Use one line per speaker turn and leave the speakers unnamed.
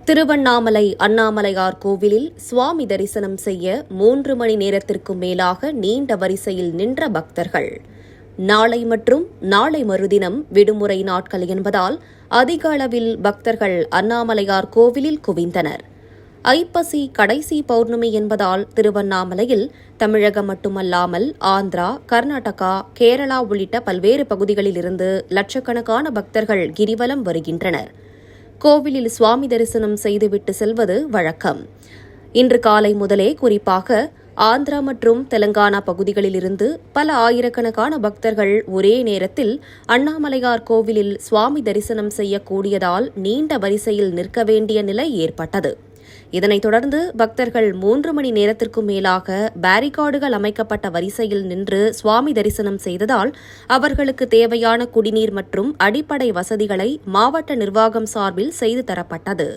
திருவண்ணாமலை அண்ணாமலையார் கோவிலில் சுவாமி தரிசனம் செய்ய 3 மணி நேரத்திற்கும் மேலாக நீண்ட வரிசையில் நின்ற பக்தர்கள். நாளை மற்றும் நாளை மறுதினம் விடுமுறை நாட்கள் என்பதால் அதிக அளவில் பக்தர்கள் அண்ணாமலையார் கோவிலில் குவிந்தனர். ஐப்பசி கடைசி பௌர்ணமி என்பதால் திருவண்ணாமலையில் தமிழகம் மட்டுமல்லாமல் ஆந்திரா, கர்நாடகா, கேரளா உள்ளிட்ட பல்வேறு பகுதிகளிலிருந்து லட்சக்கணக்கான பக்தர்கள் கிரிவலம் வருகின்றனர். கோவிலில் சுவாமி தரிசனம் செய்துவிட்டு செல்வது வழக்கம். இன்று காலை முதலே குறிப்பாக ஆந்திரா மற்றும் தெலங்கானா பகுதிகளிலிருந்து பல ஆயிரக்கணக்கான பக்தர்கள் ஒரே நேரத்தில் அண்ணாமலையார் கோவிலில் சுவாமி தரிசனம் செய்யக்கூடியதால் நீண்ட வரிசையில் நிற்க வேண்டிய நிலை ஏற்பட்டது. இதனைத் தொடர்ந்து பக்தர்கள் 3 மணி நேரத்திற்கும் மேலாக பேரிகார்டுகள் அமைக்கப்பட்ட வரிசையில் நின்று சுவாமி தரிசனம் செய்ததால் அவர்களுக்கு தேவையான குடிநீர் மற்றும் அடிப்படை வசதிகளை மாவட்ட நிர்வாகம் சார்பில் செய்து தரப்பட்டது.